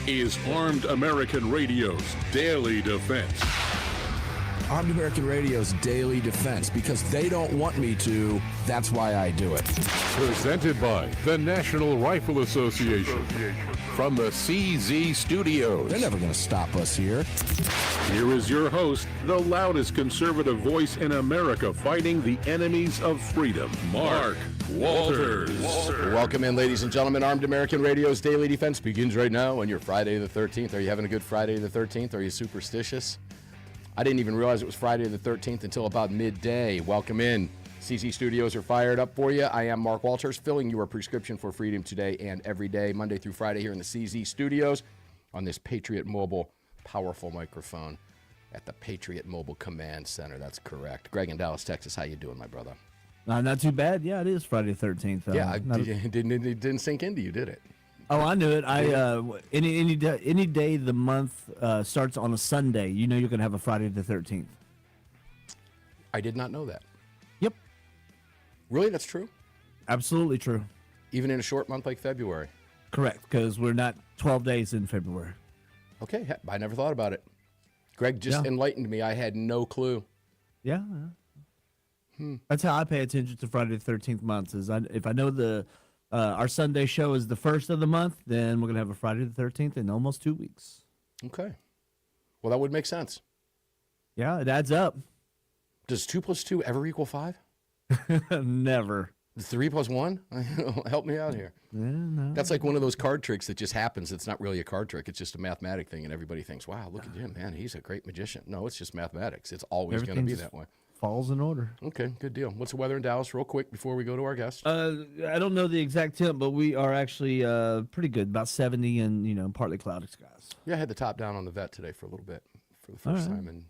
is Armed American Radio's Daily Defense. Armed American Radio's Daily Defense. Because they don't want me to, that's why I do it. Presented by the National Rifle Association. From the CZ Studios. They're never going to stop us here. Here is your host, the loudest conservative voice in America fighting the enemies of freedom, Mark Walters. Welcome in, ladies and gentlemen. Armed American Radio's Daily Defense begins right now on your Friday the 13th. Are you having a good Friday the 13th? Are you superstitious? I didn't even realize it was Friday the 13th until about midday. Welcome in. CZ Studios are fired up for you. I am Mark Walters, filling your prescription for freedom today and every day, Monday through Friday here in the CZ Studios on this Patriot Mobile powerful microphone at the Patriot Mobile Command Center. That's correct. Greg in Dallas, Texas. How you doing, my brother? Not too bad. Yeah, it is Friday the 13th. It didn't sink into you, did it? Oh, I knew it. Any day the month starts on a Sunday, you know you're going to have a Friday the 13th. I did not know that. Yep. Really? That's true? Absolutely true. Even in a short month like February? Correct, because we're not 12 days in February. Okay, I never thought about it. Greg just enlightened me. I had no clue. Yeah. That's how I pay attention to Friday the 13th months. If I know our Sunday show is the first of the month, then we're going to have a Friday the 13th in almost 2 weeks. Okay. Well, that would make sense. Yeah, it adds up. Does 2 plus 2 ever equal 5? Never. 3 plus 1? Help me out here. Yeah, no. That's like one of those card tricks that just happens. It's not really a card trick. It's just a mathematic thing, and everybody thinks, wow, look at him, man. He's a great magician. No, it's just mathematics. It's always going to be that way. Falls in order. Okay, good deal. What's the weather in Dallas real quick before we go to our guest? I don't know the exact temp, but we are actually pretty good, about 70 and, partly cloudy skies. Yeah, I had the top down on the vet today for a little bit, for the first time in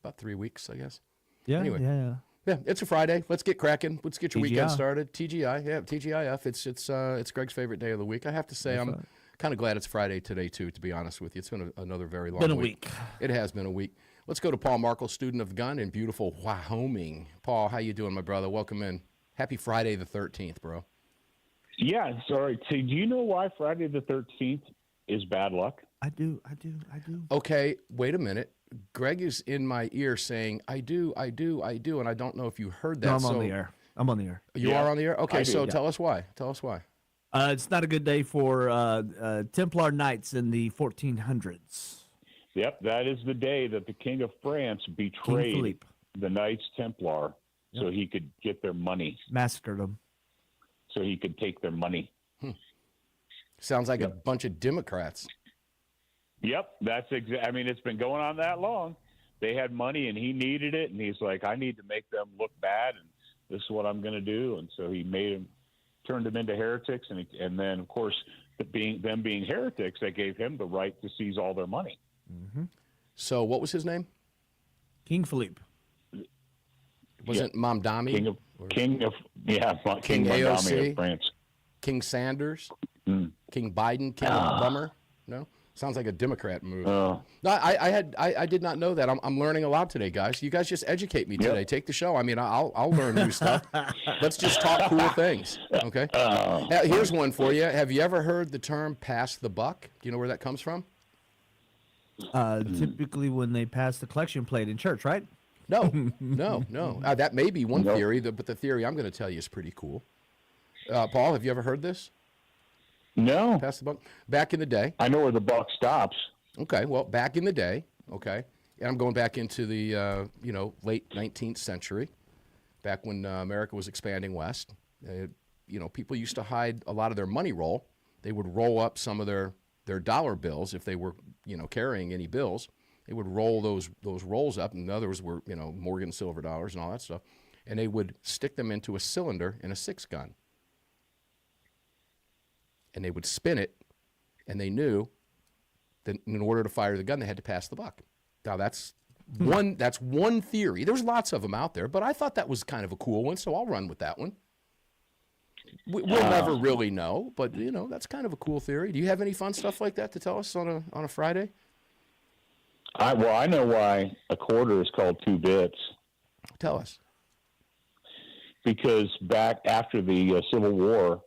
about 3 weeks, I guess. Yeah, anyway. Yeah, it's a Friday. Let's get cracking. Let's get your TGI. weekend started. TGI, yeah, TGIF. It's Greg's favorite day of the week. I have to say, I'm kind of glad it's Friday today, too, to be honest with you. It's been another very long week. It has been a week. Let's go to Paul Markle, student of the gun in beautiful Wyoming. Paul, how you doing, my brother? Welcome in. Happy Friday the 13th, bro. Yeah, sorry. So do you know why Friday the 13th is bad luck? I do. Okay, wait a minute. Greg is in my ear saying, I do, and I don't know if you heard that. No, I'm on the air. You are on the air? Okay, so yeah. tell us why. It's not a good day for Templar Knights in the 1400s. Yep, that is the day that the King of France betrayed the Knights Templar so he could get their money. Massacred them. So he could take their money. Sounds like a bunch of Democrats. Yep, that's I mean, it's been going on that long. They had money and he needed it, and he's like, I need to make them look bad, and this is what I'm going to do. And so he turned them into heretics, and then, of course, them being heretics, that gave him the right to seize all their money. Mm-hmm. So what was his name? King Philippe. Wasn't Mamdani? King AOC? of France. King Sanders? King Biden? King Bummer? No? Sounds like a Democrat move. No, I did not know that. I'm learning a lot today, guys. You guys just educate me today. Take the show. I mean, I'll learn new stuff. Let's just talk cool things. Okay. Here's one for you. Have you ever heard the term "pass the buck"? Do you know where that comes from? Typically, when they pass the collection plate in church, right? No. That may be one theory, but the theory I'm going to tell you is pretty cool. Paul, have you ever heard this? No. Pass the buck. Back in the day. I know where the buck stops. Okay, well, back in the day, and I'm going back into the late 19th century, back when America was expanding west. People used to hide a lot of their money roll. They would roll up some of their dollar bills if they were carrying any bills. They would roll those rolls up, and the others were Morgan silver dollars and all that stuff, and they would stick them into a cylinder in a 6-gun. And they would spin it, and they knew that in order to fire the gun, they had to pass the buck. Now, that's one theory. There's lots of them out there, but I thought that was kind of a cool one, so I'll run with that one. We'll never really know, but, that's kind of a cool theory. Do you have any fun stuff like that to tell us on a Friday? I know why a quarter is called 2 bits. Tell us. Because back after the Civil War,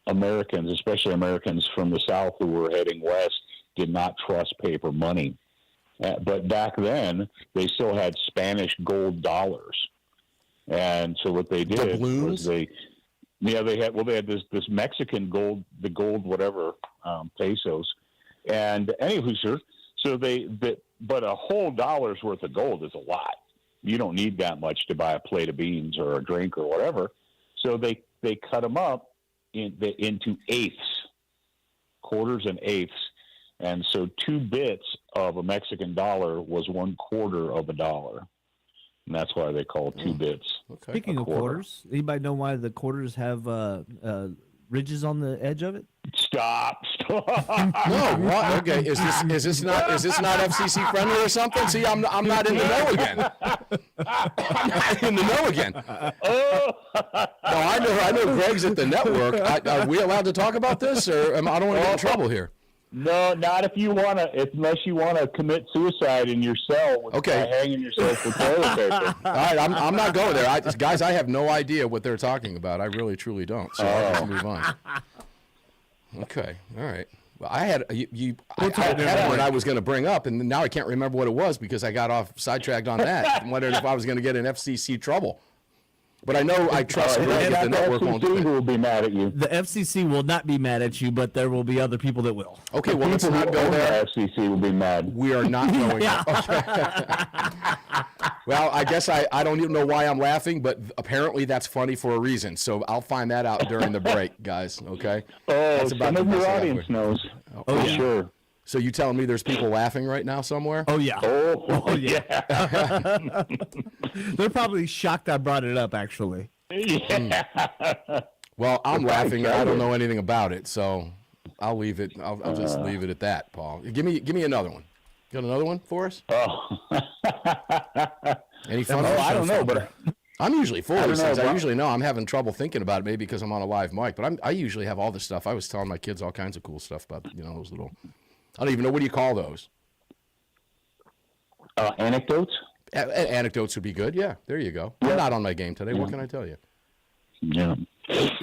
Americans, especially Americans from the South who were heading west, did not trust paper money. But back then, they still had Spanish gold dollars. And so what they did was they had this Mexican gold, the gold whatever, pesos. And anywho, sir, so but a whole dollar's worth of gold is a lot. You don't need that much to buy a plate of beans or a drink or whatever. So they cut them up into eighths, quarters and eighths. And so 2 bits of a Mexican dollar was 1/4 of a dollar. And that's why they call 2 bits. Okay. Speaking of quarters, anybody know why the quarters have ridges on the edge of it? Stop. No, what? Okay, is this not FCC friendly or something? See, I'm not in the know again. I'm not in the know again. No, I know Greg's at the network. Are we allowed to talk about this, or I don't want to get in trouble here? No, not if you want to, unless you want to commit suicide in your cell by hanging yourself with toilet paper. All right, I'm not going there. Guys, I have no idea what they're talking about. I really, truly don't. So I'll just move on. Okay, all right. Well, I had one I was going to bring up, and now I can't remember what it was because I got sidetracked on that. I'm wondering if I was going to get in FCC trouble. But I know I trust Greg at the network won't do it. Will be mad at you. The FCC will not be mad at you, but there will be other people that will. Okay, well, let's not go there. The FCC will be mad. We are not going there. Okay. Well, I guess I don't even know why I'm laughing, but apparently that's funny for a reason. So I'll find that out during the break, guys, okay? Oh, some of your audience knows. Oh, yeah. Sure. So you telling me there's people laughing right now somewhere? Oh, yeah. Oh yeah. They're probably shocked I brought it up, actually. Yeah. Well, I'm laughing, and I don't know anything about it, so I'll leave it. I'll just leave it at that, Paul. Give me another one. Got another one for us? Oh. Any fun? I don't know, but I'm usually full of these things. I bro. usually know I'm having trouble thinking about it, maybe because I'm on a live mic. But I usually have all this stuff. I was telling my kids all kinds of cool stuff about those little. I don't even know, what do you call those? Anecdotes? Anecdotes would be good. Yeah, there you go. I'm not on my game today. What can I tell you? Yeah.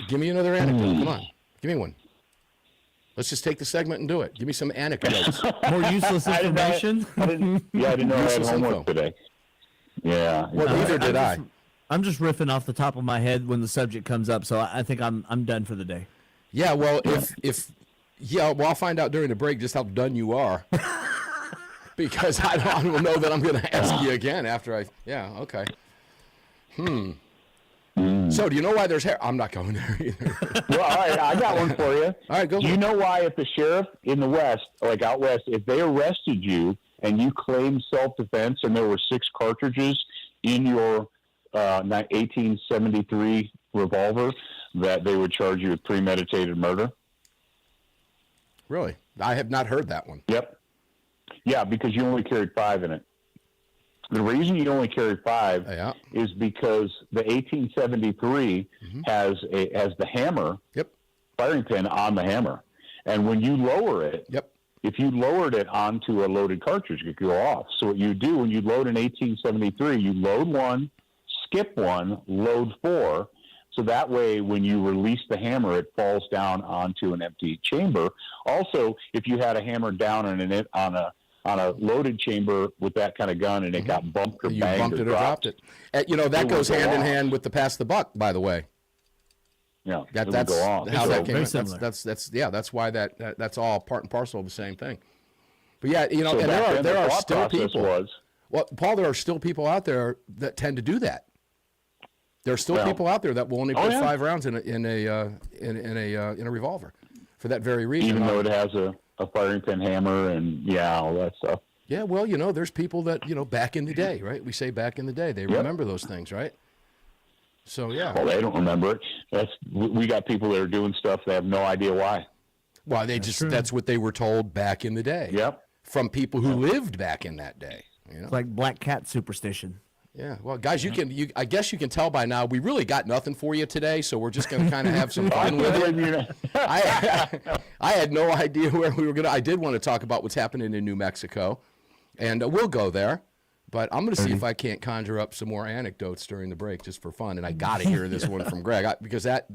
Give me another anecdote. Come on. Give me one. Let's just take the segment and do it. Give me some anecdotes. More useless information? I didn't know I had Useless homework info. today. Yeah. Well, neither did I. I'm just riffing off the top of my head when the subject comes up, so I think I'm done for the day. Yeah, well, I'll find out during the break just how done you are. Because I don't know that I'm going to ask you again after okay. So, do you know why there's hair? I'm not going there either. Well, all right, I got one for you. All right, go. Do you know why if the sheriff in the West, like out West, if they arrested you and you claimed self-defense and there were 6 cartridges in your 1873 revolver, that they would charge you with premeditated murder? Really? I have not heard that one. Yep. Yeah, because you only carried 5 in it. The reason you only carried 5 is because the 1873 has the hammer, firing pin on the hammer, and when you lower it, if you lowered it onto a loaded cartridge, it could go off. So what you do when you load an 1873, you load 1, skip 1, load 4. So that way, when you release the hammer, it falls down onto an empty chamber. Also, if you had a hammer down on a loaded chamber with that kind of gun and it got bumped or you banged bumped or it or dropped, dropped it. That goes hand in hand with the pass the buck, by the way. Yeah, that's go off. how that came. Very Out. similar. That's why that's all part and parcel of the same thing. But yeah, So and back then, there the are thought still process people. Well, Paul, there are still people out there that tend to do that. There are still people out there that will only put 5 rounds in a revolver for that very reason. Even though it has a firing pin hammer and all that stuff. Yeah, well, there's people that back in the day, right? We say back in the day, they remember those things, right? So yeah. Well, they don't remember it. We got people that are doing stuff they have no idea why. Well, that's what they were told back in the day. Yep. From people who lived back in that day. It's like black cat superstition. Yeah, well, guys, I guess you can tell by now we really got nothing for you today, so we're just going to kind of have some fun with it. I had no idea where we were going to. I did want to talk about what's happening in New Mexico, and we'll go there, but I'm going to see if I can't conjure up some more anecdotes during the break just for fun, and I got to hear this one from Greg because that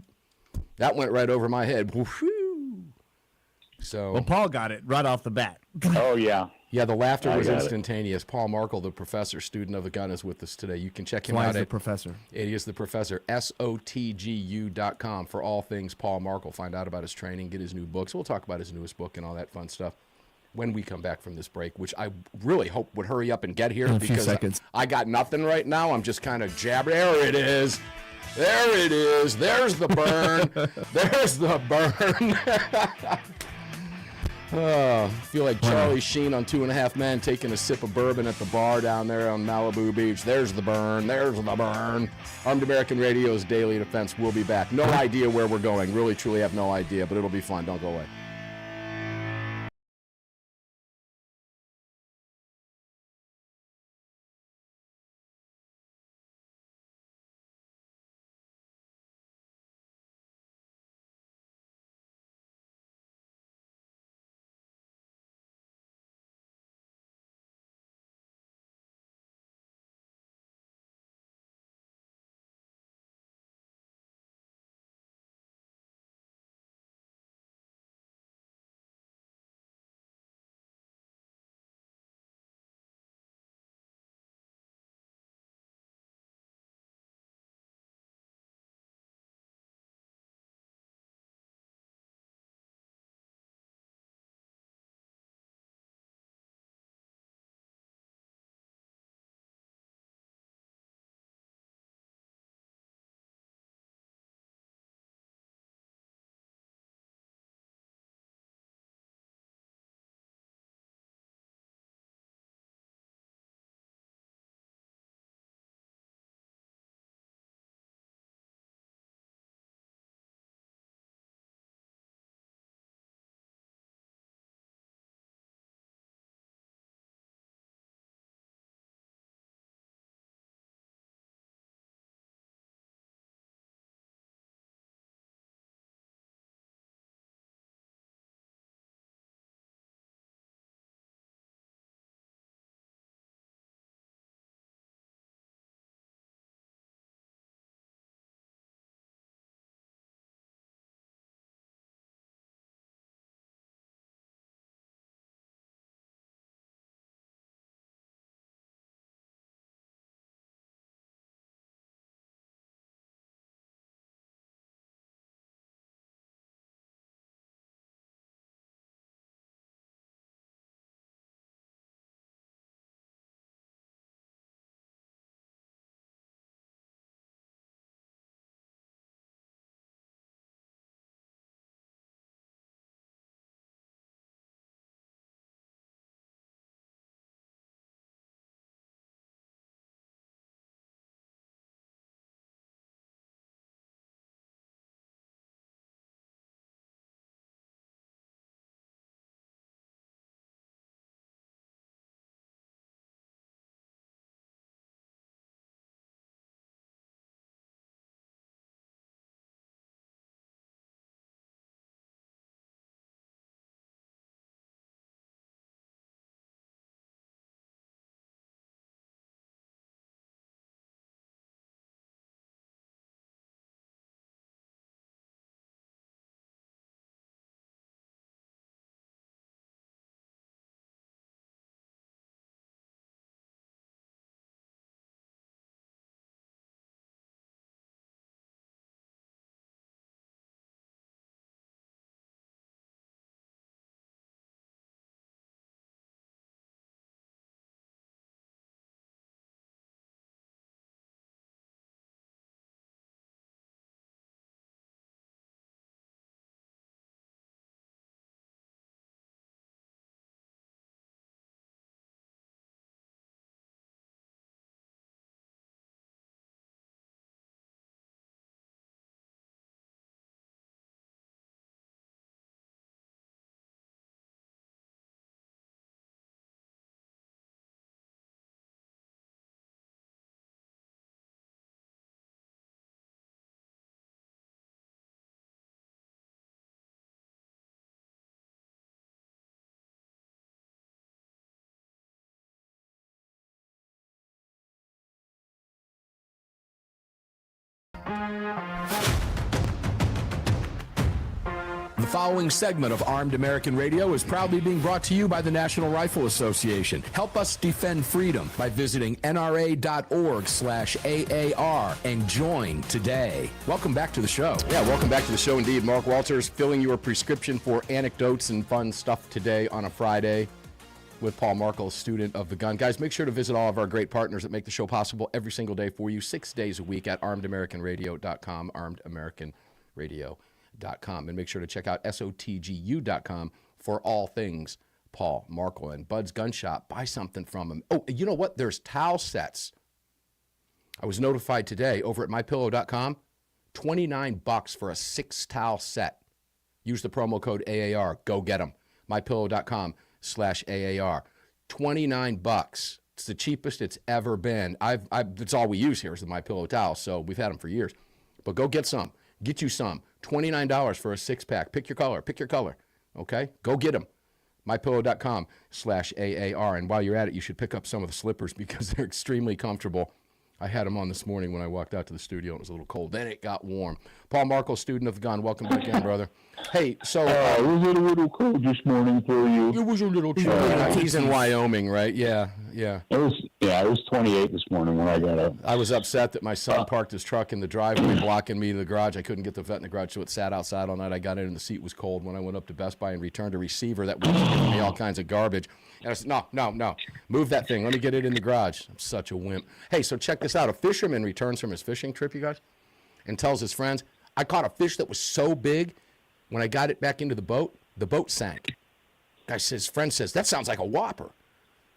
went right over my head. Woo-hoo. So Well, Paul got it right off the bat. Oh yeah. yeah, the laughter I was got it. instantaneous. Paul Markle, the professor, student of the gun, is with us today. You can check him Why out is the at professor? It is the professor, SOTGU.com for all things Paul Markle. Find out about his training, get his new books. We'll talk about his newest book and all that fun stuff when we come back from this break, which I really hope would hurry up and get here In a few because seconds. I got nothing right now. I'm just kind of jabbering. There it is. There it is. There's the burn. There's the burn. Oh, I feel like Charlie Sheen on 2.5 Men taking a sip of bourbon at the bar down there on Malibu Beach. There's the burn. There's the burn. Armed American Radio's Daily Defense. We'll be back. No idea where we're going. Really, truly have no idea, but it'll be fun. Don't go away. The following segment of Armed American Radio is proudly being brought to you by the National Rifle Association. Help us defend freedom by visiting nra.org/AAR and join today. Welcome back to the show. Yeah, welcome back to the show indeed. Mark Walters filling your prescription for anecdotes and fun stuff today on a Friday with Paul Markle, student of the gun. Guys, make sure to visit all of our great partners that make the show possible every single day for you, 6 days a week at armedamericanradio.com, armedamericanradio.com. And make sure to check out sotgu.com for all things Paul Markle. And Bud's Gun Shop, buy something from him. Oh, you know what? There's towel sets. I was notified today over at mypillow.com, $29 for a 6 towel set. Use the promo code AAR. Go get them. mypillow.com/AAR. $29. It's the cheapest it's ever been. That's all we use here is the MyPillow towel, so we've had them for years. But go get some. Get you some. $29 for a 6-pack. Pick your color. Okay? Go get them. mypillow.com/AAR. And while you're at it, you should pick up some of the slippers because they're extremely comfortable. I had them on this morning when I walked out to the studio. It was a little cold. Then it got warm. Paul Markle, student of the gun. Welcome back in, brother. Hey, so... was it a little cold this morning for you? It was a little chilly. He's in Wyoming, right? Yeah. It was 28 this morning when I got up. I was upset that my son parked his truck in the driveway blocking me to the garage. I couldn't get the vet in the garage, so it sat outside all night. I got in and the seat was cold. When I went up to Best Buy and returned a receiver that was giving me all kinds of garbage. And I said, no, move that thing. Let me get it in the garage. I'm such a wimp. Hey, so check this out. A fisherman returns from his fishing trip, you guys, and tells his friends, I caught a fish that was so big, when I got it back into the boat sank. His friend says, that sounds like a whopper.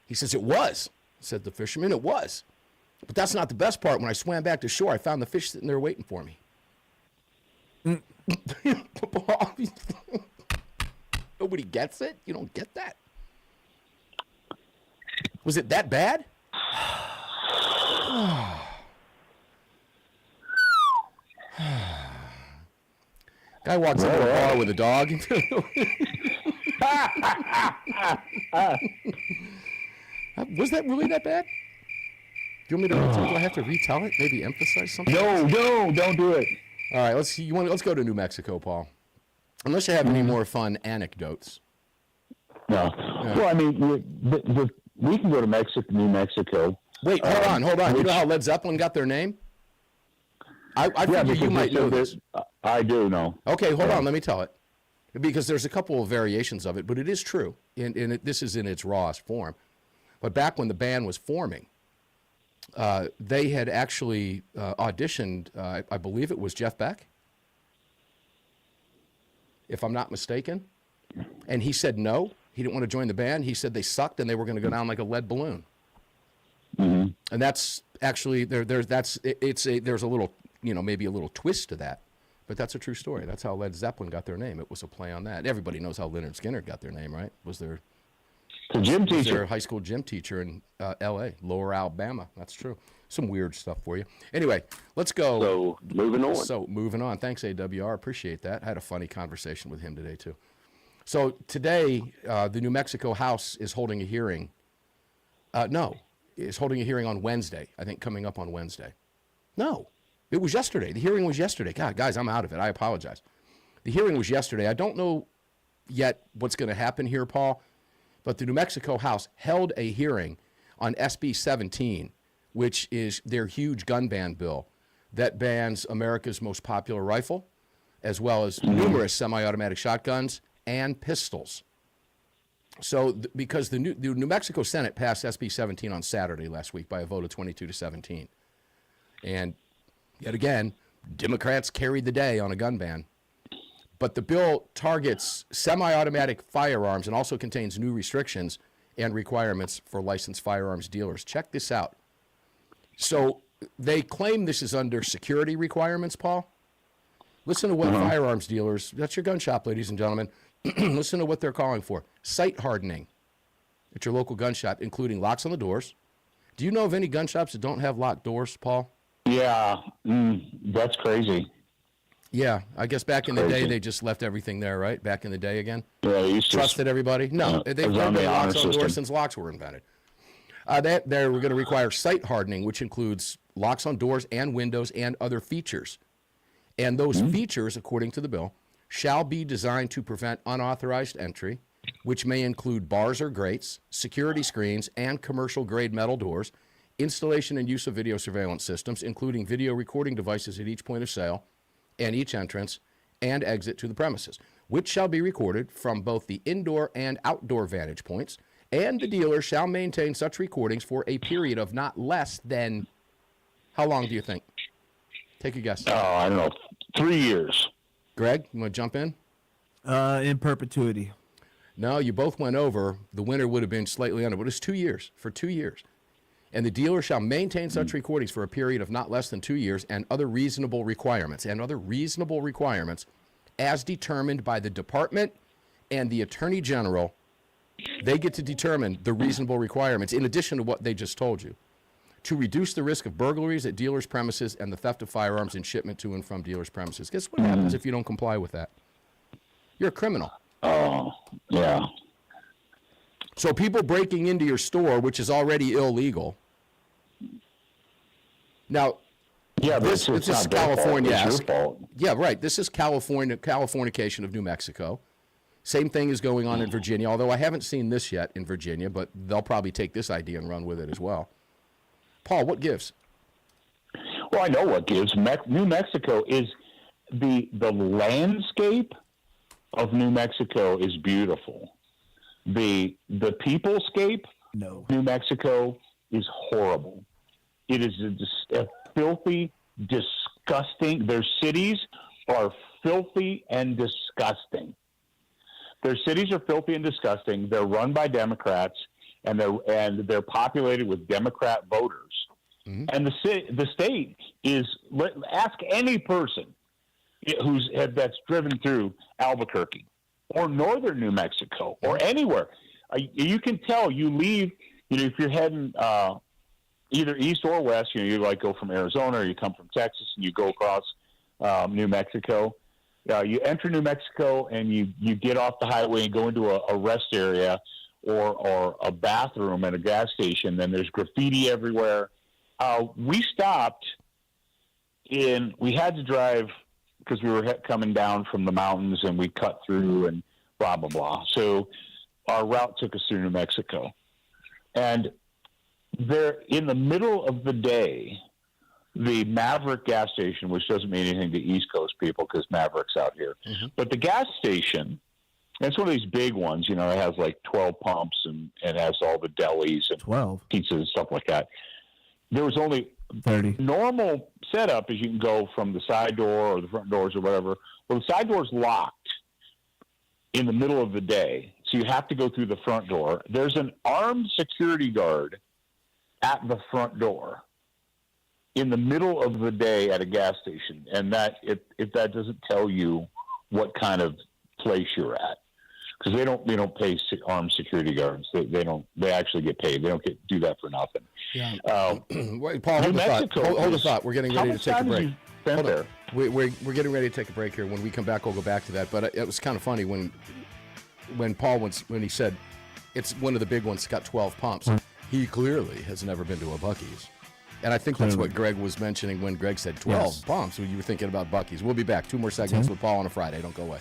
He says, it was, said the fisherman, it was. But that's not the best part. When I swam back to shore, I found the fish sitting there waiting for me. Nobody gets it? You don't get that? Was it that bad? Guy walks into a bar with a dog. Was that really that bad? Do you want me to retell? Do I have to retell it? Maybe emphasize something? No, don't do it. All right, let's go to New Mexico, Paul. Unless you have any more fun anecdotes. No. Yeah. Well, I mean, we can go to New Mexico. Wait, hold on. You know how Led Zeppelin got their name? I figure you might know this. I do know. Okay, hold on. Let me tell it. Because there's a couple of variations of it, but it is true. And this is in its rawest form. But back when the band was forming, they had actually auditioned, I believe it was Jeff Beck, if I'm not mistaken. And he said no. He didn't want to join the band. He said they sucked and they were going to go down like a lead balloon. Mm-hmm. And that's actually there's a little, maybe a little twist to that, but that's a true story. That's how Led Zeppelin got their name. It was a play on that. Everybody knows how Lynyrd Skynyrd got their name, right? Was their high school gym teacher in L.A., Lower Alabama. That's true. Some weird stuff for you. Anyway, let's go. So moving on. Thanks, AWR. Appreciate that. I had a funny conversation with him today too. So today, the New Mexico House is holding a hearing. Is holding a hearing on Wednesday. I think coming up on Wednesday. No, it was yesterday. The hearing was yesterday. God, guys, I'm out of it. I apologize. The hearing was yesterday. I don't know yet what's going to happen here, Paul, but the New Mexico House held a hearing on SB 17, which is their huge gun ban bill that bans America's most popular rifle, as well as numerous semi-automatic shotguns and pistols. So because the New Mexico Senate passed SB 17 on Saturday last week by a vote of 22-17. And yet again, Democrats carried the day on a gun ban. But the bill targets semi-automatic firearms and also contains new restrictions and requirements for licensed firearms dealers. Check this out. So they claim this is under security requirements, Paul. Listen to what firearms dealers, that's your gun shop, ladies and gentlemen, listen to what they're calling for. Sight hardening at your local gun shop, including locks on the doors. Do you know of any gun shops that don't have locked doors, Paul? Yeah, that's crazy. Yeah, I guess back in the day, they just left everything there, right? Back in the day again? Yeah, they used to trusted everybody? No, they've had locks on doors since locks were invented. They're going to require sight hardening, which includes locks on doors and windows and other features. And those features, according to the bill, shall be designed to prevent unauthorized entry, which may include bars or grates, security screens, and commercial-grade metal doors, installation and use of video surveillance systems, including video recording devices at each point of sale and each entrance and exit to the premises, which shall be recorded from both the indoor and outdoor vantage points, and the dealer shall maintain such recordings for a period of not less than, how long do you think? Take a guess. Oh, I don't know, 3 years. Greg, you want to jump in? In perpetuity. No, you both went over. The winner would have been slightly under, but it's 2 years, for 2 years. And the dealer shall maintain such recordings for a period of not less than 2 years and other reasonable requirements, as determined by the department and the Attorney General. They get to determine the reasonable requirements in addition to what they just told you to reduce the risk of burglaries at dealers' premises and the theft of firearms and shipment to and from dealers' premises. Guess what happens if you don't comply with that? You're a criminal. Oh, yeah. So people breaking into your store, which is already illegal. Now, Yeah, but this it's is not their fault. California. It's your fault. Yeah, right. This is Californication of New Mexico. Same thing is going on in Virginia, although I haven't seen this yet in Virginia, but they'll probably take this idea and run with it as well. Paul, what gives? Well, I know what gives. New Mexico is the landscape of New Mexico is beautiful. The peoplescape No. New Mexico is horrible. It is a filthy, disgusting. Their cities are filthy and disgusting. Their cities are filthy and disgusting. They're run by Democrats, and they're populated with Democrat voters. Mm-hmm. And the state is. Ask any person that's driven through Albuquerque or northern New Mexico or anywhere. You can tell you leave. If you're heading either east or west, you like go from Arizona or you come from Texas and you go across New Mexico. You enter New Mexico and you get off the highway and go into a rest area or a bathroom at a gas station. Then there's graffiti everywhere. We stopped we had to drive because we were coming down from the mountains and we cut through and blah, blah, blah. So our route took us through New Mexico. And there, in the middle of the day, the Maverick gas station, which doesn't mean anything to East Coast people because Maverick's out here, but the gas station, it's one of these big ones, it has like 12 pumps and has all the delis and 12 pizzas and stuff like that. There was only 30. Normal setup is you can go from the side door or the front doors or whatever. Well, the side door's locked in the middle of the day, so you have to go through the front door. There's an armed security guard at the front door in the middle of the day at a gas station, and that if that doesn't tell you what kind of place you're at, because they don't pay armed security guards. They actually get paid. They don't do that for nothing. Yeah. Wait, Paul, hold the thought. We're getting ready to take a break. We're getting ready to take a break here. When we come back, we'll go back to that. But it was kind of funny when Paul when he said it's one of the big ones. It's got 12 pumps. He clearly has never been to a Buc-ee's. And I think that's what Greg was mentioning when Greg said 12 pumps. When you were thinking about Buc-ee's. We'll be back. 2 more segments with Paul on a Friday. Don't go away.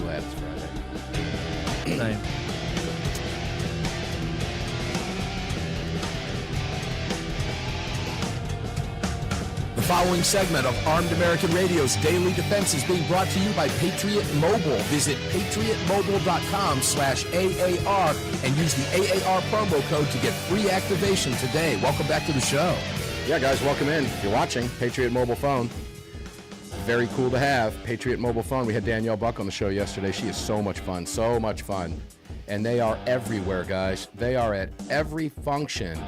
glad it's Friday. Same. The following segment of Armed American Radio's Daily Defense is being brought to you by Patriot Mobile. Visit patriotmobile.com/AAR and use the AAR promo code to get free activation today. Welcome back to the show. Yeah, guys, welcome in. If you're watching, Patriot Mobile phone. Very cool to have. Patriot Mobile phone. We had Danielle Buck on the show yesterday. She is so much fun. So much fun. And they are everywhere, guys. They are at every function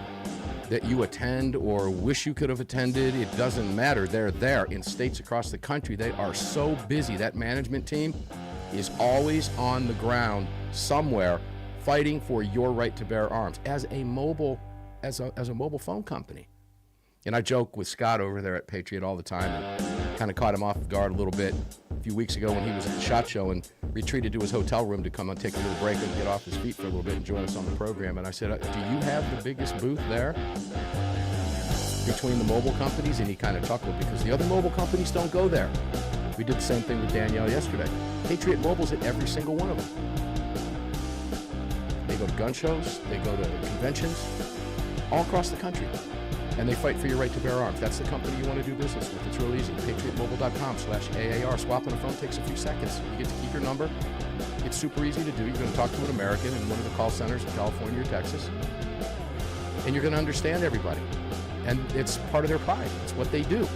that you attend or wish you could have attended. It doesn't matter. They're there in states across the country. They are so busy. That management team is always on the ground somewhere fighting for your right to bear arms as a mobile phone company. And I joke with Scott over there at Patriot all the time and kind of caught him off guard a little bit a few weeks ago when he was at the SHOT Show and retreated to his hotel room to come and take a little break and get off his feet for a little bit and join us on the program. And I said, do you have the biggest booth there between the mobile companies? And he kind of chuckled because the other mobile companies don't go there. We did the same thing with Danielle yesterday. Patriot Mobile's at every single one of them. They go to gun shows, they go to conventions, all across the country. And they fight for your right to bear arms. That's the company you want to do business with. It's real easy. PatriotMobile.com/AAR. Swapping a phone takes a few seconds. You get to keep your number. It's super easy to do. You're going to talk to an American in one of the call centers in California or Texas. And you're going to understand everybody. And it's part of their pride. It's what they do.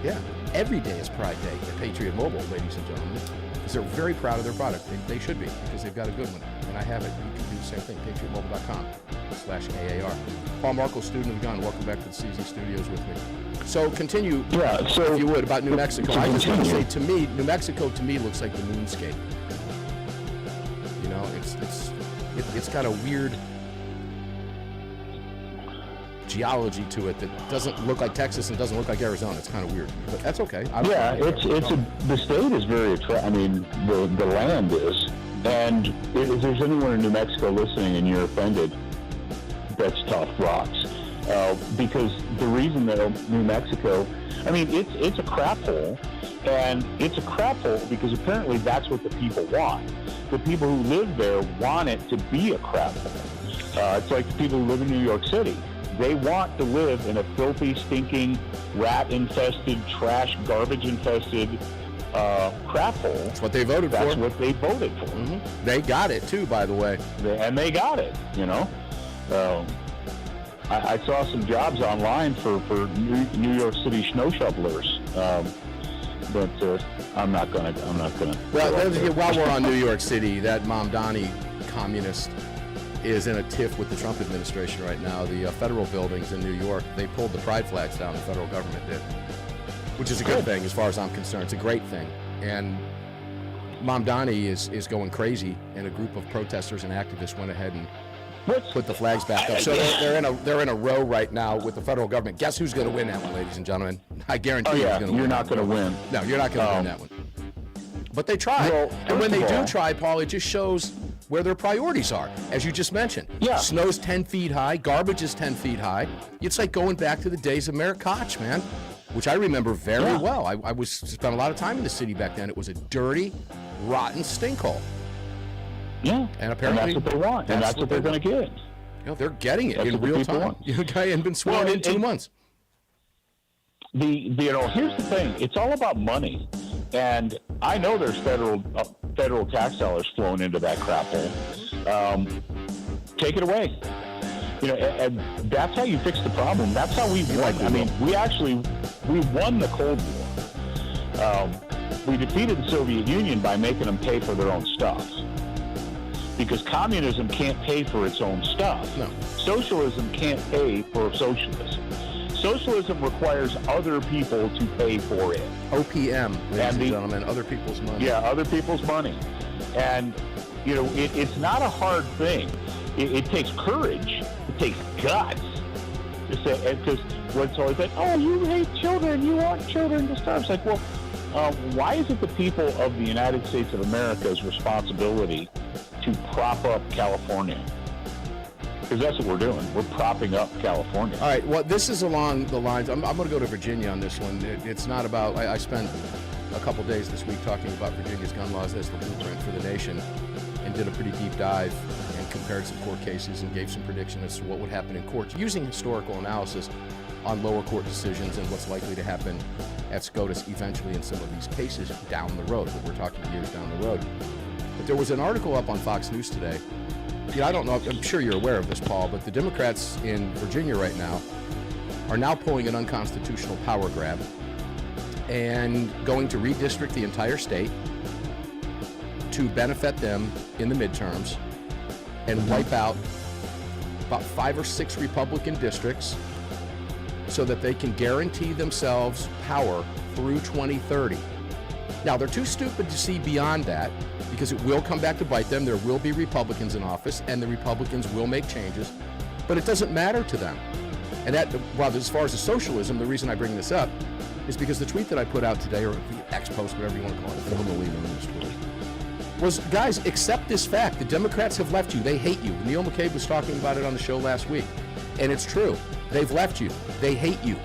Yeah. Every day is Pride Day at Patriot Mobile, ladies and gentlemen. Because they're very proud of their product. They should be, because they've got a good one. And I have it. You can do the same thing. PatriotMobile.com/AAR. Paul Markle, student of the gun. Welcome back to the CZ Studios with me. So continue, if you would, about New Mexico. I just want to say, to me, New Mexico to me looks like the moonscape. You know, it's got a weird geology to it that doesn't look like Texas and doesn't look like Arizona. It's kind of weird, but that's okay. The state is very attractive. I mean, the land is. And if there's anyone in New Mexico listening and you're offended, that's tough rocks. Because the reason that New Mexico, I mean, it's a crap hole, and it's a crap hole because apparently that's what the people want. The people who live there want it to be a crap hole. It's like the people who live in New York City. They want to live in a filthy, stinking, rat-infested, trash, garbage-infested crap hole. That's what they voted for. That's what they voted for. Mm-hmm. They got it, too, by the way. They got it, you know. I saw some jobs online for New York City snow shovelers, but I'm not gonna. Well, while we're on New York City, that Mamdani communist is in a tiff with the Trump administration right now. The federal buildings in New York, they pulled the pride flags down. The federal government did, which is a good thing as far as I'm concerned. It's a great thing, and Mamdani is going crazy, and a group of protesters and activists went ahead and put the flags back up. So they're in a row right now with the federal government. Guess who's going to win that one, ladies and gentlemen? I guarantee you're going to win. You're not going to win. No, you're not going to win that one. But they try. Well, and when they do try, Paul, it just shows where their priorities are, as you just mentioned. Yeah. Snow's 10 feet high. Garbage is 10 feet high. It's like going back to the days of Mayor Koch, man, which I remember very well. I spent a lot of time in the city back then. It was a dirty, rotten stinkhole. Yeah, and apparently that's what they want, and that's what they're going to get. You know, they're getting it that's in real time. The guy hadn't been sworn in 2 months. You know, here's the thing: it's all about money, and I know there's federal tax dollars flowing into that crap hole. Take it away. You know, and that's how you fix the problem. That's how we won. I mean, we won the Cold War. We defeated the Soviet Union by making them pay for their own stuff. Because communism can't pay for its own stuff. No. Socialism can't pay for socialism. Socialism requires other people to pay for it. OPM, ladies and gentlemen, other people's money. Yeah, other people's money. And, you know, it's not a hard thing. It takes courage. It takes guts. Because what's always like, oh, you hate children. You want children to starve. It's like, well, why is it the people of the United States of America's responsibility to prop up California? Because that's what we're doing. We're propping up California. All right. Well, this is along the lines. I'm going to go to Virginia on this one. It's not about. I spent a couple days this week talking about Virginia's gun laws as the blueprint for the nation, and did a pretty deep dive and compared some court cases and gave some prediction as to what would happen in courts using historical analysis on lower court decisions and what's likely to happen at SCOTUS eventually in some of these cases down the road, but we're talking years down the road. But there was an article up on Fox News today. I don't know, I'm sure you're aware of this, Paul, but the Democrats in Virginia right now are now pulling an unconstitutional power grab and going to redistrict the entire state to benefit them in the midterms and wipe out about 5 or 6 Republican districts so that they can guarantee themselves power through 2030. Now, they're too stupid to see beyond that because it will come back to bite them. There will be Republicans in office, and the Republicans will make changes, but it doesn't matter to them. And that, well, as far as the socialism, the reason I bring this up is because the tweet that I put out today, or the X post, whatever you want to call it, formally known as Twitter, was, guys, accept this fact. The Democrats have left you. They hate you. Neil McCabe was talking about it on the show last week, and it's true. They've left you. They hate you.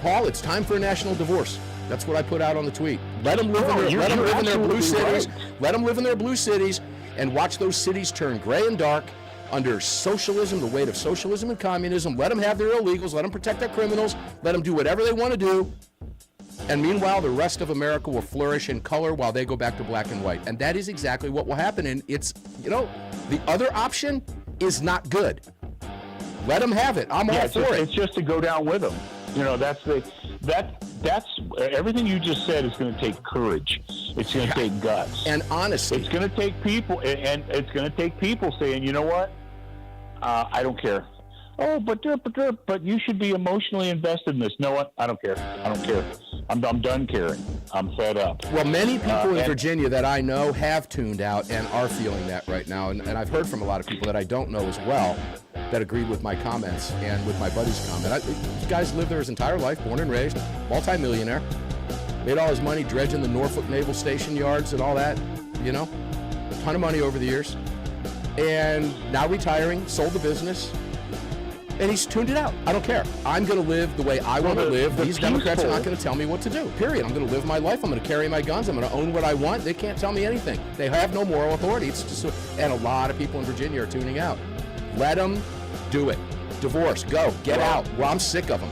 Paul, it's time for a national divorce. That's what I put out on the tweet. Let them live in their blue cities. Right. Let them live in their blue cities and watch those cities turn gray and dark under socialism, the weight of socialism and communism. Let them have their illegals. Let them protect their criminals. Let them do whatever they want to do. And meanwhile, the rest of America will flourish in color while they go back to black and white. And that is exactly what will happen. And it's, the other option is not good. Let them have it. I'm all for it. It's just to go down with them. That's everything you just said is going to take courage. It's going to take guts and honesty. It's going to take people, and it's going to take people saying, you know what, I don't care. Oh, but you should be emotionally invested in this. No, what? I don't care. I'm done caring. I'm fed up. Well, many people in Virginia that I know have tuned out and are feeling that right now. And I've heard from a lot of people that I don't know as well that agreed with my comments and with my buddy's comment. This guy's lived there his entire life, born and raised, multimillionaire, made all his money dredging the Norfolk Naval Station yards and all that, a ton of money over the years. And now retiring, sold the business. And he's tuned it out. I don't care. I'm going to live the way I want to live. These Democrats are not going to tell me what to do, period. I'm going to live my life. I'm going to carry my guns. I'm going to own what I want. They can't tell me anything. They have no moral authority. It's just, and a lot of people in Virginia are tuning out. Let them do it. Divorce. Go. Get out. Well, I'm sick of them.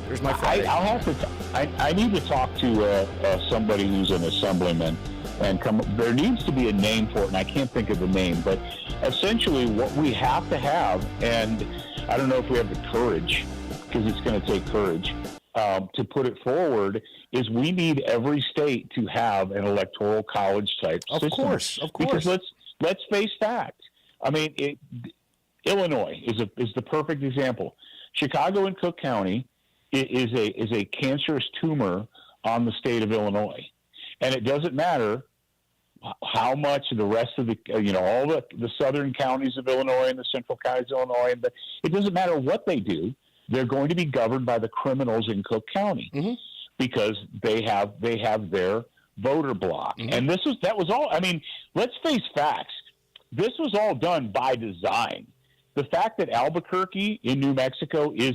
There's my Friday. I need to talk to somebody who's an assemblyman. And there needs to be a name for it, and I can't think of the name, but essentially what we have to have, and I don't know if we have the courage, because it's going to take courage, to put it forward, is we need every state to have an electoral college type system. Of course. Because let's face facts. I mean, Illinois is the perfect example. Chicago and Cook County is a cancerous tumor on the state of Illinois. And it doesn't matter how much the rest of the, all the southern counties of Illinois and the central counties of Illinois, it doesn't matter what they do. They're going to be governed by the criminals in Cook County because they have their voter block. And that was all. I mean, let's face facts. This was all done by design. The fact that Albuquerque in New Mexico is,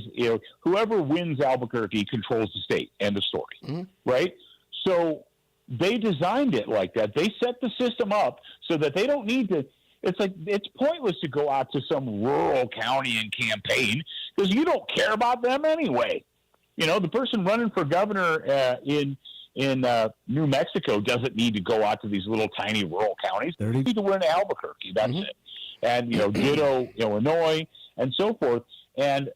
whoever wins Albuquerque controls the state. End of story. Right? So they designed it like that. They set the system up so that they don't need to. It's pointless to go out to some rural county and campaign because you don't care about them anyway. The person running for governor in New Mexico doesn't need to go out to these little tiny rural counties. They need to win Albuquerque. That's it. And ditto Illinois and so forth. And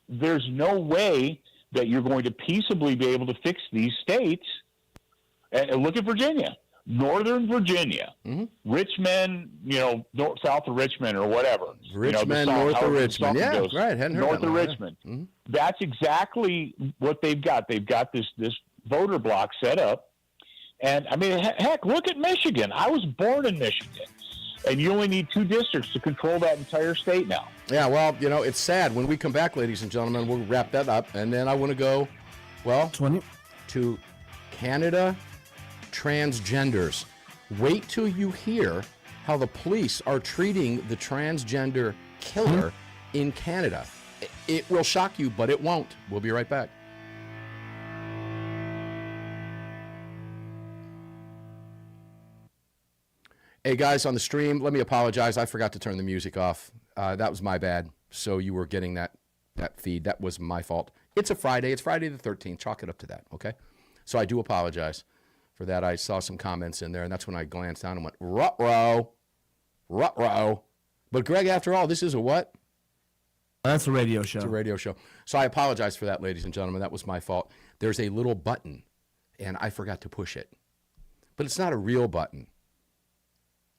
there's no way that you're going to peaceably be able to fix these states. And look at Virginia, Northern Virginia, Richmond, south of Richmond or whatever. Richmond, north of Richmond. Yeah, right. Hadn't heard north of Richmond. That's exactly what they've got. They've got this voter block set up. And, I mean, heck, look at Michigan. I was born in Michigan. And you only need 2 districts to control that entire state now. Yeah, well, it's sad. When we come back, ladies and gentlemen, we'll wrap that up. And then I want to go, to Canada. Transgenders. Wait till you hear how the police are treating the transgender killer in Canada. It will shock you, but it won't. We'll be right back. Hey, guys, on the stream, let me apologize. I forgot to turn the music off. That was my bad. So you were getting that feed. That was my fault. It's a Friday. It's Friday the 13th. Chalk it up to that, okay? So I do apologize for that. I saw some comments in there, and that's when I glanced down and went, ruh-roh, ruh-roh. But, Greg, after all, this is a what? That's a radio show. It's a radio show. So I apologize for that, ladies and gentlemen. That was my fault. There's a little button, and I forgot to push it. But it's not a real button.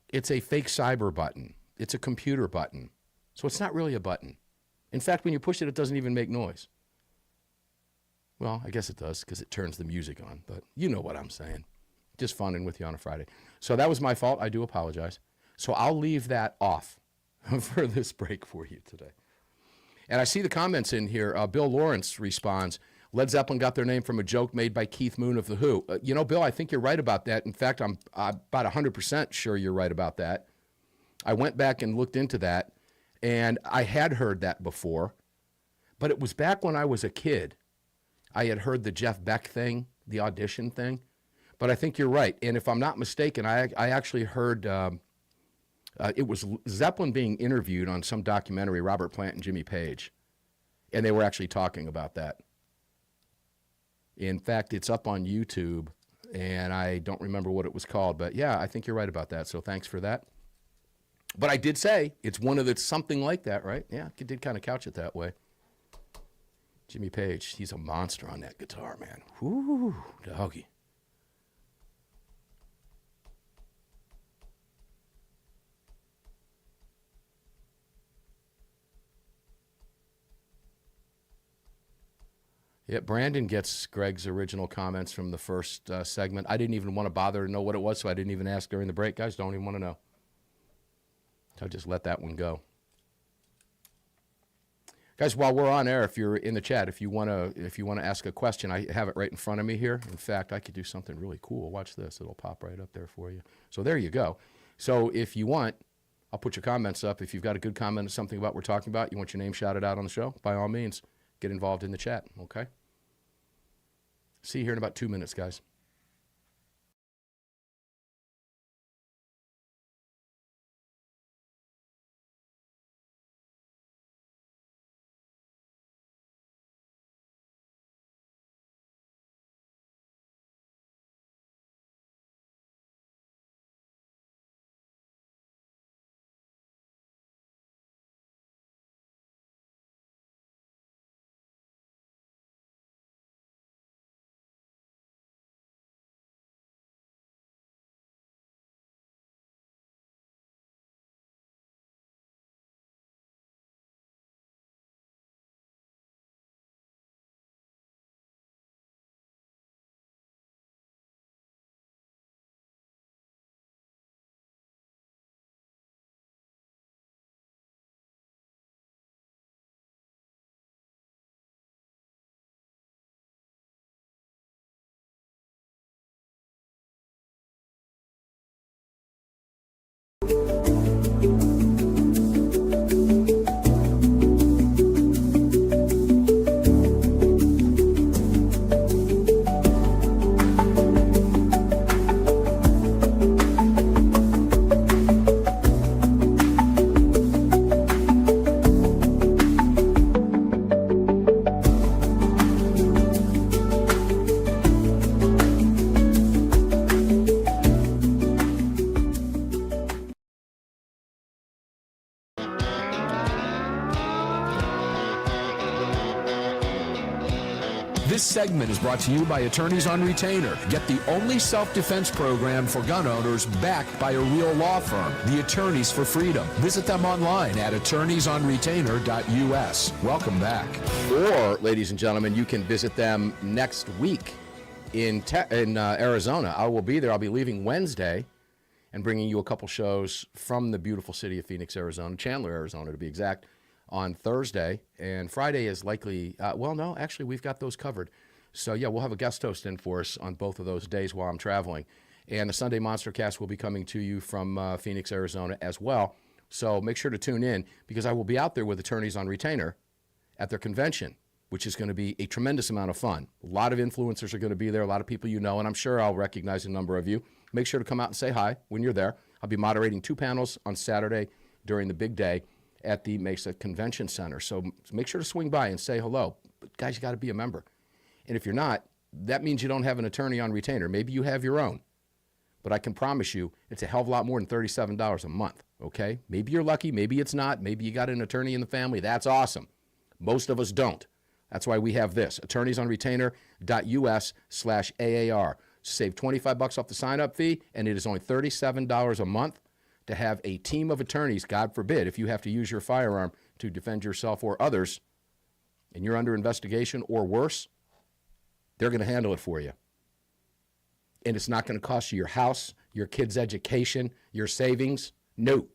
It's a fake cyber button. It's a computer button. So it's not really a button. In fact, when you push it, it doesn't even make noise. Well, I guess it does because it turns the music on. But you know what I'm saying. Just funning with you on a Friday. So that was my fault. I do apologize. So I'll leave that off for this break for you today. And I see the comments in here. Bill Lawrence responds, Led Zeppelin got their name from a joke made by Keith Moon of The Who. Bill, I think you're right about that. In fact, I'm about 100% sure you're right about that. I went back and looked into that, and I had heard that before, but it was back when I was a kid. I had heard the Jeff Beck thing, the audition thing, but I think you're right. And if I'm not mistaken, I actually heard it was Zeppelin being interviewed on some documentary, Robert Plant and Jimmy Page, and they were actually talking about that. In fact, it's up on YouTube, and I don't remember what it was called, but yeah, I think you're right about that, so thanks for that. But I did say it's one of the something like that, right? Yeah, I did kind of couch it that way. Jimmy Page, he's a monster on that guitar, man. Whoo, doggy. Yeah, Brandon gets Greg's original comments from the first segment. I didn't even want to bother to know what it was, so I didn't even ask during the break. Guys, don't even want to know. So I just let that one go. Guys, while we're on air, if you're in the chat, if you want to ask a question, I have it right in front of me here. In fact, I could do something really cool. Watch this. It'll pop right up there for you. So there you go. So if you want, I'll put your comments up. If you've got a good comment or something about what we're talking about, you want your name shouted out on the show, by all means, get involved in the chat, okay? See you here in about 2 minutes, guys. This segment is brought to you by Attorneys on Retainer. Get the only self-defense program for gun owners backed by a real law firm, the Attorneys for Freedom. Visit them online at attorneysonretainer.us. Welcome back. Or, ladies and gentlemen, you can visit them next week in Arizona. I will be there. I'll be leaving Wednesday and bringing you a couple shows from the beautiful city of Phoenix, Arizona, Chandler, Arizona to be exact, on Thursday, and Friday is likely, no, actually, we've got those covered. So, yeah, we'll have a guest host in for us on both of those days while I'm traveling. And the Sunday Monster Cast will be coming to you from Phoenix, Arizona as well. So make sure to tune in because I will be out there with Attorneys on Retainer at their convention, which is going to be a tremendous amount of fun. A lot of influencers are going to be there, a lot of people you know, and I'm sure I'll recognize a number of you. Make sure to come out and say hi when you're there. I'll be moderating 2 panels on Saturday during the big day at the Mesa Convention Center. So make sure to swing by and say hello. But guys, you got to be a member. And if you're not, that means you don't have an attorney on retainer. Maybe you have your own. But I can promise you it's a hell of a lot more than $37 a month, okay? Maybe you're lucky. Maybe it's not. Maybe you got an attorney in the family. That's awesome. Most of us don't. That's why we have this, attorneysonretainer.us/AAR. Save $25 off the sign-up fee, and it is only $37 a month to have a team of attorneys, God forbid, if you have to use your firearm to defend yourself or others, and you're under investigation or worse, they're going to handle it for you. And it's not going to cost you your house, your kids' education, your savings. No,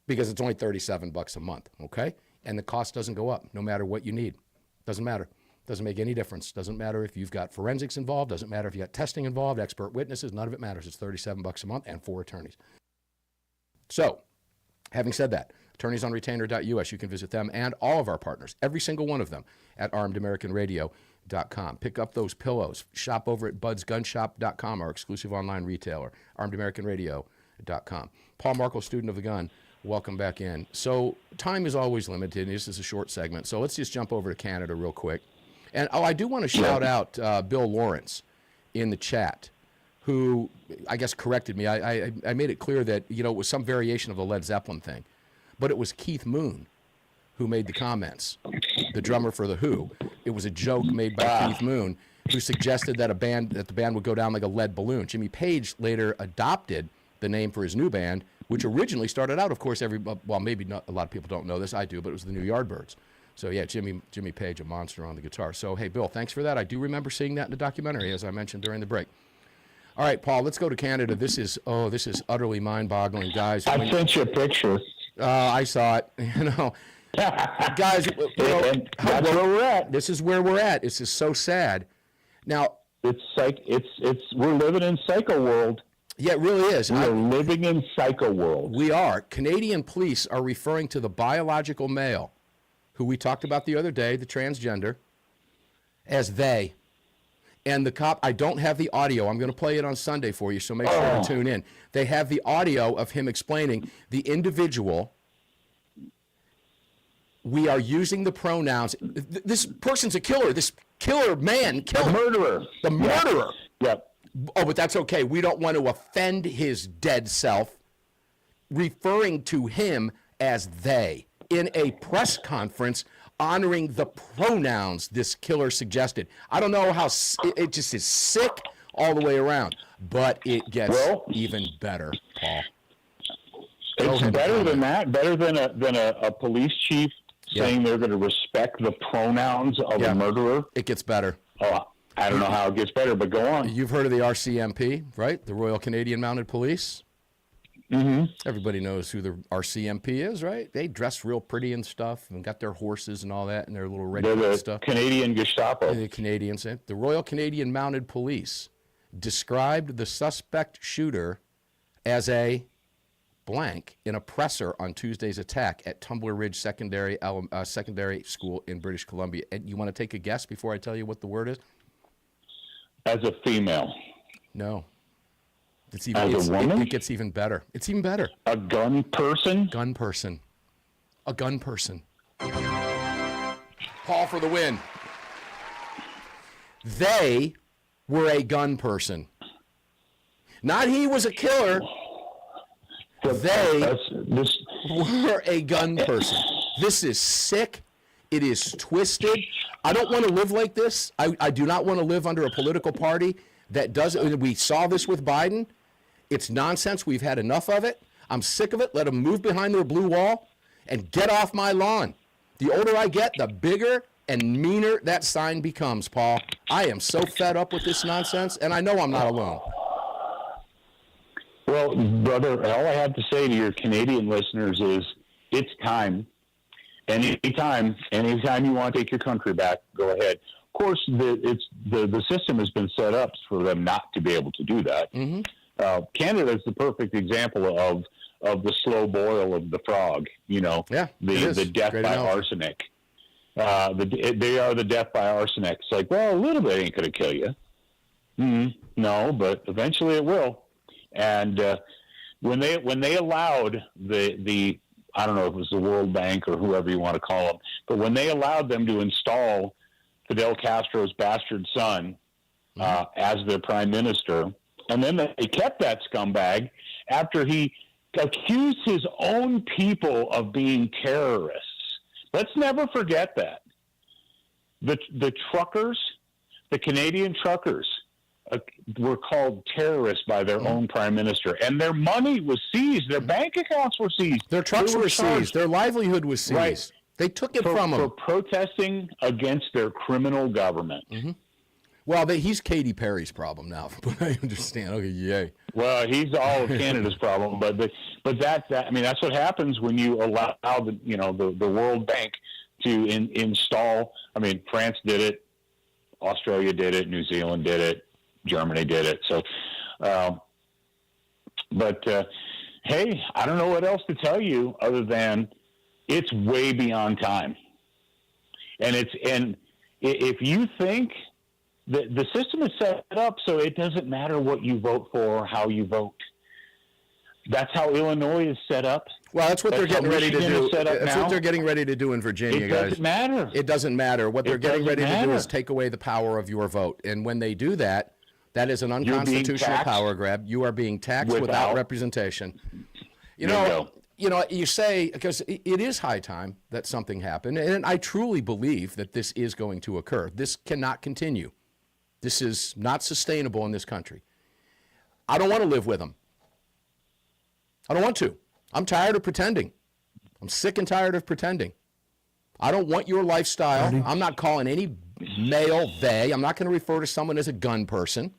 because it's only $37 a month, okay? And the cost doesn't go up no matter what you need. Doesn't matter. Doesn't make any difference. Doesn't matter if you've got forensics involved. Doesn't matter if you got testing involved, expert witnesses. None of it matters. It's $37 a month and 4 attorneys. So, having said that, attorneysonretainer.us, you can visit them and all of our partners, every single one of them, at armedamericanradio.com. Pick up those pillows. Shop over at budsgunshop.com, our exclusive online retailer, armedamericanradio.com. Paul Markle, student of the gun, welcome back in. So time is always limited, and this is a short segment, so let's just jump over to Canada real quick. And, I do want to shout out Bill Lawrence in the chat, who I guess corrected me. I made it clear that, it was some variation of the Led Zeppelin thing. But it was Keith Moon who made the comments, the drummer for The Who. It was a joke made by Keith Moon, who suggested that the band would go down like a lead balloon. Jimmy Page later adopted the name for his new band, which originally started out, of course, maybe not a lot of people don't know this, I do, but it was the New Yardbirds. So yeah, Jimmy Page, a monster on the guitar. So hey, Bill, thanks for that. I do remember seeing that in the documentary, as I mentioned during the break. All right, Paul, let's go to Canada. This is utterly mind-boggling, guys. I sent you a picture. I saw it. Guys, that's where we're at. This is where we're at. This is so sad. Now, we're living in psycho world. Yeah, it really is. We're living in psycho world. We are. Canadian police are referring to the biological male, who we talked about the other day, the transgender, as they. And the cop, I don't have the audio. I'm going to play it on Sunday for you, so make sure to tune in. They have the audio of him explaining the individual. We are using the pronouns. This person's a killer. This killer. The murderer. The murderer. Yep. Oh, but that's okay. We don't want to offend his dead self, referring to him as they in a press conference honoring the pronouns this killer suggested. I don't know how it just is sick all the way around, but it gets even better, Paul. It's better than that. Better than a police chief saying they're going to respect the pronouns of a murderer. It gets better. Oh, I don't know how it gets better, but go on. You've heard of the RCMP, right? The Royal Canadian Mounted Police. Mm-hmm. Everybody knows who the RCMP is, right? They dress real pretty and stuff and got their horses and all that and their little red stuff. Canadian Gestapo. The Canadians. The Royal Canadian Mounted Police described the suspect shooter as a blank, an oppressor on Tuesday's attack at Tumbler Ridge Secondary School in British Columbia. And you want to take a guess before I tell you what the word is? As a female. No. As a woman? It gets even better. It's even better. A gun person? Gun person. A gun person. Paul for the win. They were a gun person. Not he was a killer. They were a gun person. This is sick. It is twisted. I don't want to live like this. I do not want to live under a political party that does it. We saw this with Biden. It's nonsense. We've had enough of it. I'm sick of it. Let them move behind their blue wall and get off my lawn. The older I get, the bigger and meaner that sign becomes, Paul. I am so fed up with this nonsense, and I know I'm not alone. Well, brother, all I have to say to your Canadian listeners is it's time. Anytime you want to take your country back, go ahead. Of course, the system has been set up for them not to be able to do that. Mm-hmm. Canada is the perfect example of the slow boil of the frog. The death by arsenic. They are the death by arsenic. It's like, well, a little bit ain't going to kill you. No, but eventually it will. And when they allowed the I don't know if it was the World Bank or whoever you want to call them, but when they allowed them to install Fidel Castro's bastard son as their prime minister, and then they kept that scumbag after he accused his own people of being terrorists. Let's never forget that. The truckers, the Canadian truckers, were called terrorists by their own prime minister, and their money was seized. Their bank accounts were seized. Their trucks were charged. seized. Their livelihood was seized. Right. They took it from them. For protesting against their criminal government. Mm-hmm. Well, he's Katy Perry's problem now, but I understand. Okay, yay. Well, he's all of Canada's problem, but that I mean, that's what happens when you allow the World Bank to install. I mean, France did it, Australia did it, New Zealand did it, Germany did it. So, hey, I don't know what else to tell you other than it's way beyond time. And if you think that the system is set up so it doesn't matter what you vote for or how you vote. That's how Illinois is set up. Well, that's what they're getting ready to do. That's what they're getting ready to do in Virginia, guys. It doesn't matter. It doesn't matter. What they're getting ready to do is take away the power of your vote. And when they do that, that is an unconstitutional power grab. You are being taxed without representation. You say, because it is high time that something happened, and I truly believe that this is going to occur. This cannot continue. This is not sustainable in this country. I don't want to live with them. I don't want to. I'm tired of pretending. I'm sick and tired of pretending. I don't want your lifestyle. I'm not calling any male they. I'm not going to refer to someone as a gun person.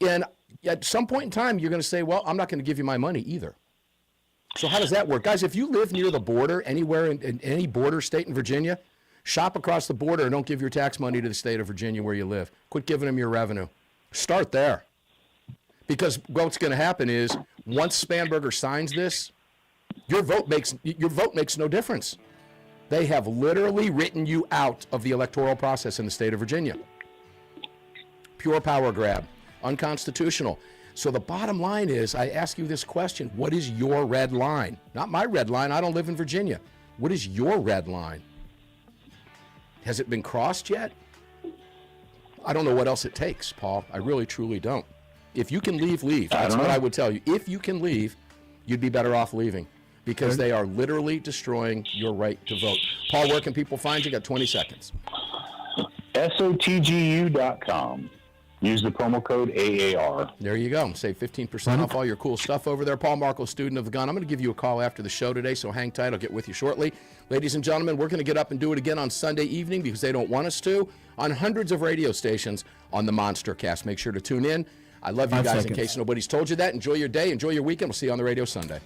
And at some point in time, you're going to say, well, I'm not going to give you my money either. So how does that work? Guys, if you live near the border, anywhere in any border state in Virginia, shop across the border and don't give your tax money to the state of Virginia where you live. Quit giving them your revenue. Start there. Because what's going to happen is once Spanberger signs this, your vote makes no difference. They have literally written you out of the electoral process in the state of Virginia. Pure power grab. Unconstitutional. So the bottom line is, I ask you this question, what is your red line? Not my red line, I don't live in Virginia. What is your red line? Has it been crossed yet? I don't know what else it takes, Paul. I really, truly don't. If you can leave, leave. That's what I would tell you. If you can leave, you'd be better off leaving because they are literally destroying your right to vote. Paul, where can people find you? Got 20 seconds. SOTGU.com. Use the promo code AAR. There you go. Save 15% off all your cool stuff over there. Paul Marco, student of the gun. I'm going to give you a call after the show today, so hang tight. I'll get with you shortly. Ladies and gentlemen, we're going to get up and do it again on Sunday evening because they don't want us to, on hundreds of radio stations on the Monster Cast. Make sure to tune in. I love you guys in case nobody's told you that. Enjoy your day. Enjoy your weekend. We'll see you on the radio Sunday.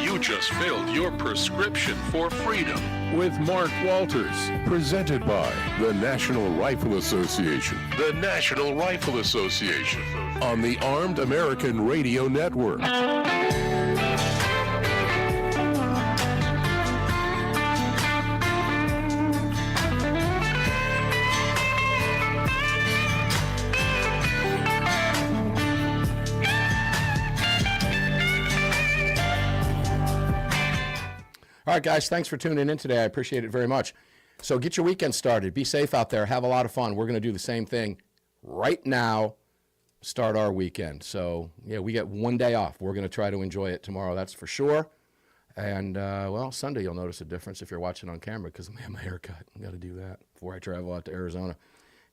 You just filled your prescription for freedom with Mark Walters. Presented by the National Rifle Association. The National Rifle Association on the Armed American Radio Network. All right, guys, thanks for tuning in today. I appreciate it very much. So get your weekend started. Be safe out there. Have a lot of fun. We're going to do the same thing right now, start our weekend. So, yeah, we get one day off. We're going to try to enjoy it tomorrow, that's for sure. And, well, Sunday you'll notice a difference if you're watching on camera because I'm going to have my hair cut. I've got to do that before I travel out to Arizona.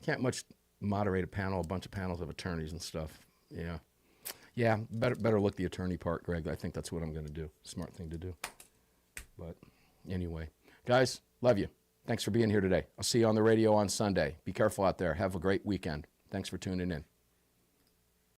Can't much moderate a bunch of panels of attorneys and stuff. Yeah. Yeah, better look the attorney part, Greg. I think that's what I'm going to do. Smart thing to do. But anyway, guys, love you. Thanks for being here today. I'll see you on the radio on Sunday. Be careful out there. Have a great weekend. Thanks for tuning in.